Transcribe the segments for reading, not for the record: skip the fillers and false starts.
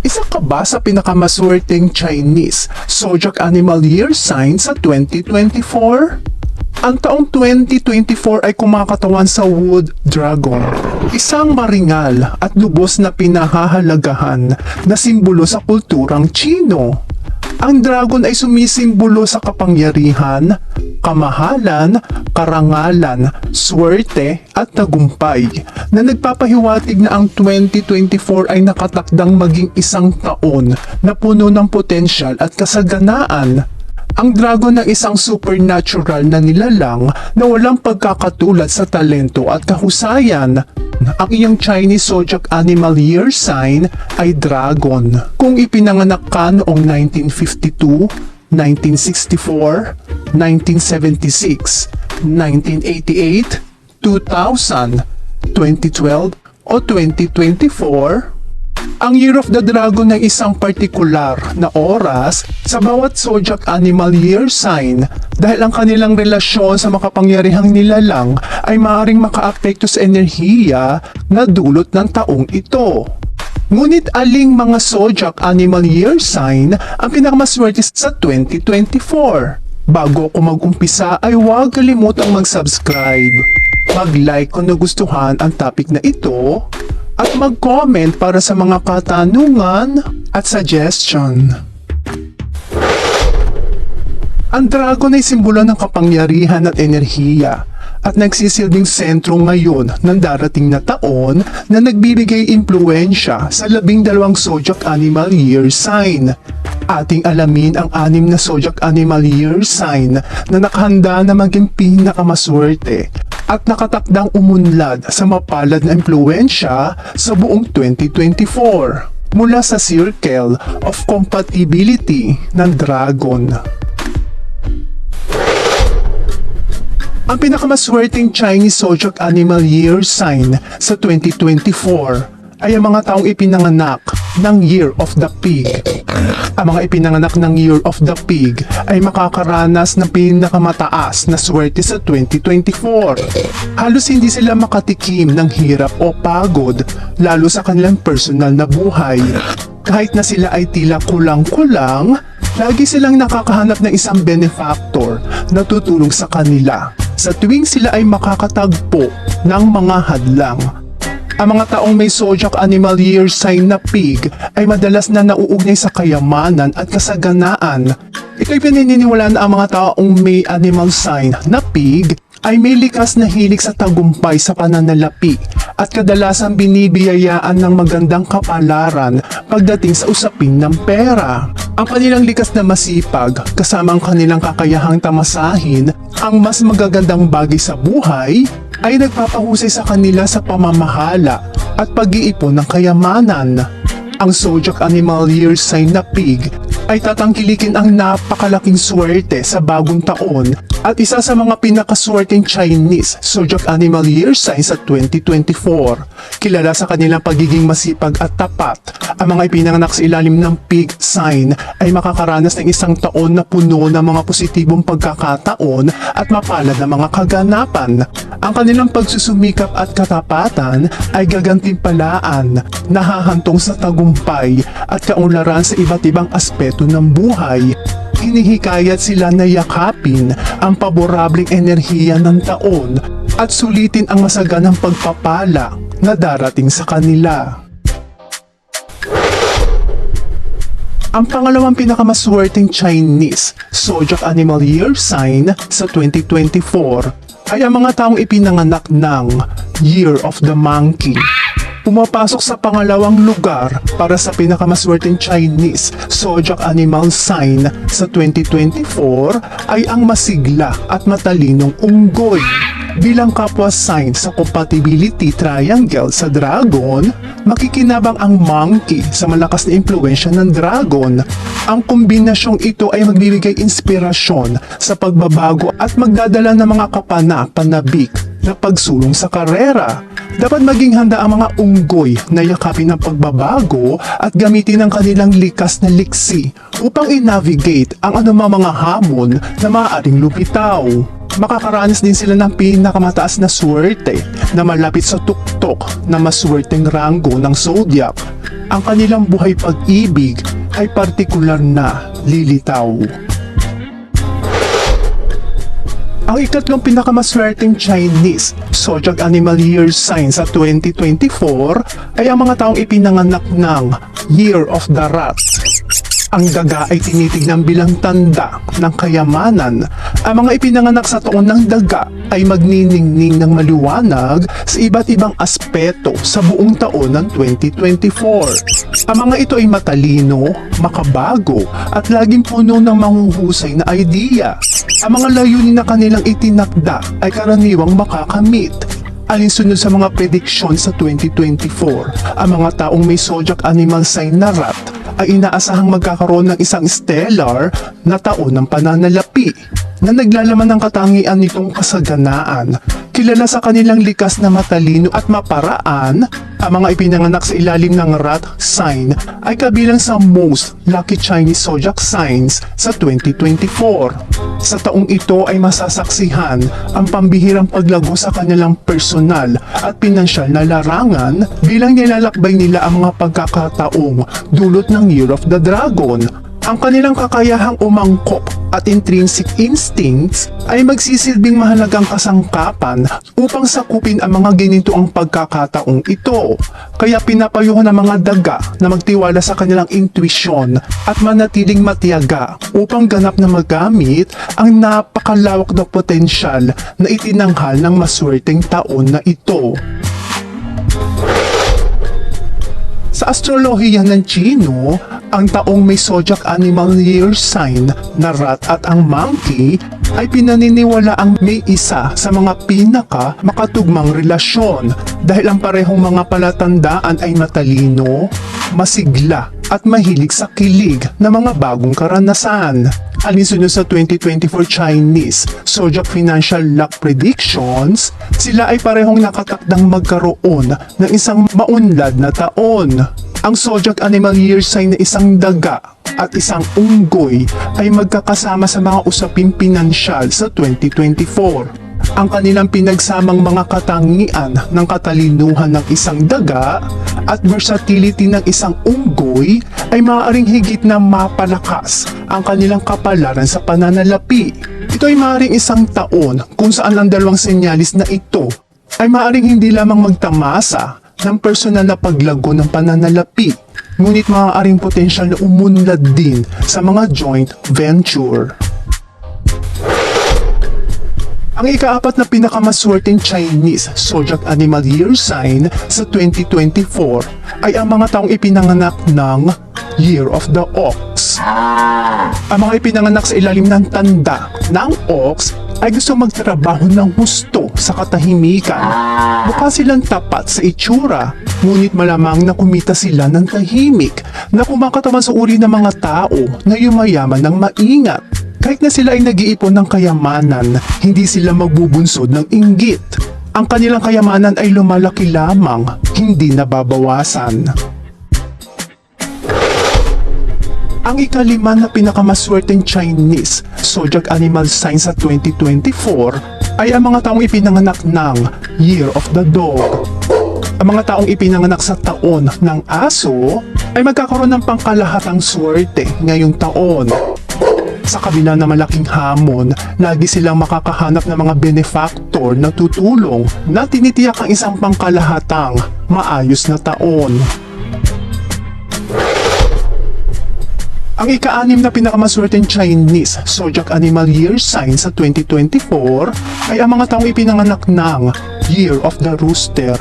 Isa ka ba sa pinakamaswerteng Chinese zodiac animal year sign sa 2024? Ang taong 2024 ay kumakatawan sa Wood Dragon, isang maringal at lubos na pinahahalagahan na simbolo sa kulturang Chino. Ang dragon ay sumisimbolo sa kapangyarihan, kamahalan, karangalan, swerte at tagumpay na nagpapahiwatig na ang 2024 ay nakatakdang maging isang taon na puno ng potensyal at kasaganaan. Ang dragon ay isang supernatural na nilalang na walang pagkakatulad sa talento at kahusayan. Ang iyong Chinese zodiac animal year sign ay dragon. Kung ipinanganak ka noong 1952, 1964, 1976, 1988, 2000, 2012 o 2024, ang Year of the Dragon ay isang partikular na oras sa bawat zodiac animal year sign dahil ang kanilang relasyon sa makapangyarihang nilalang ay maaaring makaapekto sa enerhiya na dulot ng taong ito. Ngunit aling mga zodiac animal year sign ang pinakamaswerte sa 2024? Bago ako mag-umpisa ay huwag kalimutang mag-subscribe, mag-like kung nagustuhan ang topic na ito, at mag-comment para sa mga katanungan at suggestion. Ang dragon ay simbolo ng kapangyarihan at enerhiya at nagsisilbing sentro ngayon ng darating na taon na nagbibigay impluensya sa 12 zodiac animal year sign. Ating alamin ang 6 na zodiac animal year sign na nakahanda na maging pinakamaswerte at nakatakdang umunlad sa mapalad na impluensya sa buong 2024 mula sa Circle of Compatibility ng Dragon. Ang pinakamaswerteng Chinese zodiac animal year sign sa 2024 ay ang mga taong ipinanganak ng Year of the Pig. Ang mga ipinanganak ng Year of the Pig ay makakaranas ng pinakamataas na swerte sa 2024. Halos hindi sila makatikim ng hirap o pagod, lalo sa kanilang personal na buhay. Kahit na sila ay tila kulang-kulang, lagi silang nakakahanap ng isang benefactor na tutulong sa kanila sa tuwing sila ay makakatagpo ng mga hadlang. Ang mga taong may zodiac animal year sign na pig ay madalas na nauugnay sa kayamanan at kasaganaan. Ito'y pinaniniwalaan na ang mga taong may animal sign na pig ay may likas na hilig sa tagumpay sa pananalapi at kadalasan binibiyayaan ng magandang kapalaran pagdating sa usapin ng pera. Ang kanilang likas na masipag kasama ang kanilang kakayahang tamasahin ang mas magagandang bagay sa buhay ay nagpapahusay sa kanila sa pamamahala at pag-iipon ng kayamanan. Ang zodiac animal year sign na pig ay tatangkilikin ang napakalaking swerte sa bagong taon at isa sa mga pinakaswerteng Chinese zodiac animal year sign sa 2024. Kilala sa kanilang pagiging masipag at tapat, ang mga ipinanganak sa ilalim ng pig sign ay makakaranas ng isang taon na puno ng mga positibong pagkakataon at mapalad na mga kaganapan. Ang kanilang pagsusumikap at katapatan ay gagantimpalaan, nahahantong sa tagumpay at kaunlaran sa iba't ibang aspeto ng buhay. Hinihikayat sila na yakapin ang paborableng enerhiya ng taon at sulitin ang masaganang pagpapala na darating sa kanila. Ang pangalawang pinakamaswerteng Chinese zodiac animal year sign sa 2024 ay ang mga taong ipinanganak ng Year of the Monkey. Pumapasok sa pangalawang lugar para sa pinakamaswerteng Chinese zodiac animal sign sa 2024 ay ang masigla at matalinong unggoy. Bilang kapwa sign sa compatibility triangle sa dragon, makikinabang ang monkey sa malakas na impluensya ng dragon. Ang kombinasyong ito ay magbibigay inspirasyon sa pagbabago at magdadala ng mga kapana-panabik na pagsulong sa karera. Dapat maging handa ang mga unggoy na yakapin ang pagbabago at gamitin ang kanilang likas na liksi upang i-navigate ang anumang mga hamon na maaaring lumitaw. Makakaranas din sila ng pinakamataas na swerte na malapit sa tuktok na maswerteng ranggo ng zodiac. ang kanilang buhay pag-ibig ay partikular na lilitaw. Ang ikatlong pinakamaswerteng Chinese zodiac animal year sign sa 2024 ay ang mga taong ipinanganak ng Year of the Rat. Ang daga ay tinitignan bilang tanda ng kayamanan. Ang mga ipinanganak sa taon ng daga ay magniningning ng maliwanag sa iba't ibang aspeto sa buong taon ng 2024. Ang mga ito ay matalino, makabago, at laging puno ng manghuhusay na idea. Ang mga layunin na kanilang itinakda ay karaniwang makakamit. Alinsunod sa mga prediksyon sa 2024, ang mga taong may zodiac animal sign na rat ay inaasahang magkakaroon ng isang stellar na taon ng pananalapi na naglalaman ng katangian nitong kasaganaan. Kilala sa kanilang likas na matalino at maparaan, ang mga ipinanganak sa ilalim ng rat sign ay kabilang sa most lucky Chinese zodiac signs sa 2024. Sa taong ito ay masasaksihan ang pambihirang paglago sa kanilang personal at pinansyal na larangan bilang nilalakbay nila ang mga pagkakataong dulot ng Year of the Dragon. Ang kanilang kakayahang umangkop at intrinsic instincts ay magsisilbing mahalagang kasangkapan upang sakupin ang mga ginitoong pagkakataong ito. Kaya pinapayuhan ng mga daga na magtiwala sa kanilang intuisyon at manatiling matiyaga upang ganap na magamit ang napakalawak na potensyal na itinanghal ng maswerteng taon na ito. Sa astrolohiya ng Chino, ang taong may zodiac animal year sign na rat at ang monkey ay pinaniniwala ang may isa sa mga pinaka makatugmang relasyon dahil ang parehong mga palatandaan ay matalino, masigla at mahilig sa kilig na mga bagong karanasan. Alinsunod sa 2024 Chinese Zodiac Financial Luck Predictions, sila ay parehong nakatakdang magkaroon ng isang maunlad na taon. Ang Zodiac Animal Year sign na isang daga at isang unggoy ay magkakasama sa mga usaping pinansyal sa 2024. Ang kanilang pinagsamang mga katangian ng katalinuhan ng isang daga at versatility ng isang unggoy ay maaaring higit na mapalakas ang kanilang kapalaran sa pananalapi. Ito ay maaaring isang taon kung saan ang dalawang senyalis na ito ay maaaring hindi lamang magtamasa ng personal na paglago ng pananalapi, ngunit maaaring potensyal na umunlad din sa mga joint venture. Ang ikaapat na pinakamaswerteng Chinese zodiac animal year sign sa 2024 ay ang mga taong ipinanganak ng Year of the Ox. Ang mga ipinanganak sa ilalim ng tanda ng Ox ay gusto magtrabaho ng husto sa katahimikan. Mukha silang tapat sa itsura, ngunit malamang na kumita sila ng tahimik na kumakatawan sa uri ng mga tao na yumayaman ng maingat. Kahit na sila ay nag-iipon ng kayamanan, hindi sila magbubunsod ng inggit. Ang kanilang kayamanan ay lumalaki lamang, hindi nababawasan. Ang ikalima na pinakamaswerteng Chinese zodiac animal sign sa 2024 ay ang mga taong ipinanganak ng Year of the Dog. Ang mga taong ipinanganak sa taon ng aso ay magkakaroon ng pangkalahatang swerte ngayong taon. Sa kabila na malaking hamon, lagi silang makakahanap ng mga benefactor na tutulong na tinitiyak ang isang pangkalahatang maayos na taon. Ang ika-anim na pinakamaswerteng Chinese zodiac animal year sign sa 2024 ay ang mga taong ipinanganak ng Year of the Rooster.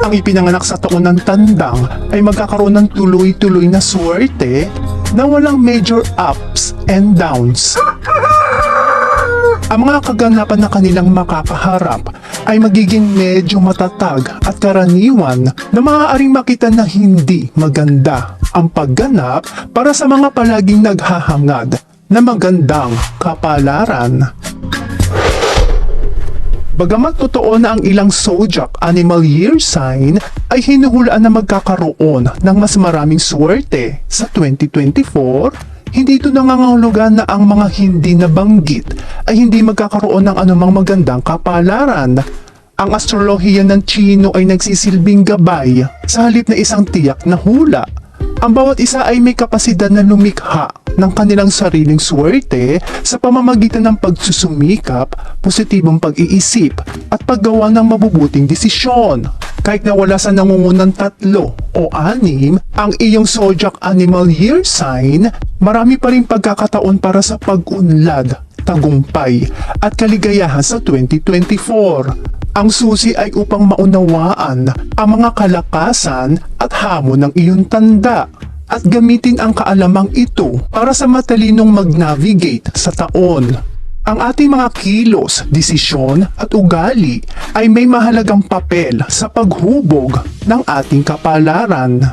Ang ipinanganak sa taon ng tandang ay magkakaroon ng tuloy-tuloy na swerte na walang major ups and downs. Ang mga kaganapan na kanilang makakaharap ay magiging medyo matatag at karaniwan na maaaring makita na hindi maganda ang pagganap para sa mga palaging naghahangad na magandang kapalaran. Bagamat totoo na ang ilang zodiac animal year sign ay hinuhulaan na magkakaroon ng mas maraming swerte sa 2024, hindi ito nangangahulugan na ang mga hindi nabanggit ay hindi magkakaroon ng anumang magandang kapalaran. Ang astrolohiya ng Chino ay nagsisilbing gabay sa halip na isang tiyak na hula. Ang bawat isa ay may kapasidad na lumikha ng kanilang sariling swerte sa pamamagitan ng pagsusumikap, positibong pag-iisip at paggawa ng mabubuting desisyon. Kahit na wala sa nangungunang 3 o 6 ang iyong zodiac animal year sign, marami pa rin pagkakataon para sa pag-unlad, tagumpay at kaligayahan sa 2024. Ang susi ay upang maunawaan ang mga kalakasan at hamon ng iyong tanda at gamitin ang kaalamang ito para sa matalinong mag-navigate sa taon. Ang ating mga kilos, desisyon at ugali ay may mahalagang papel sa paghubog ng ating kapalaran.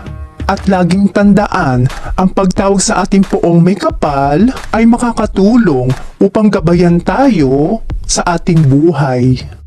At laging tandaan, ang pagtawag sa ating poong may kapal ay makakatulong upang gabayan tayo sa ating buhay.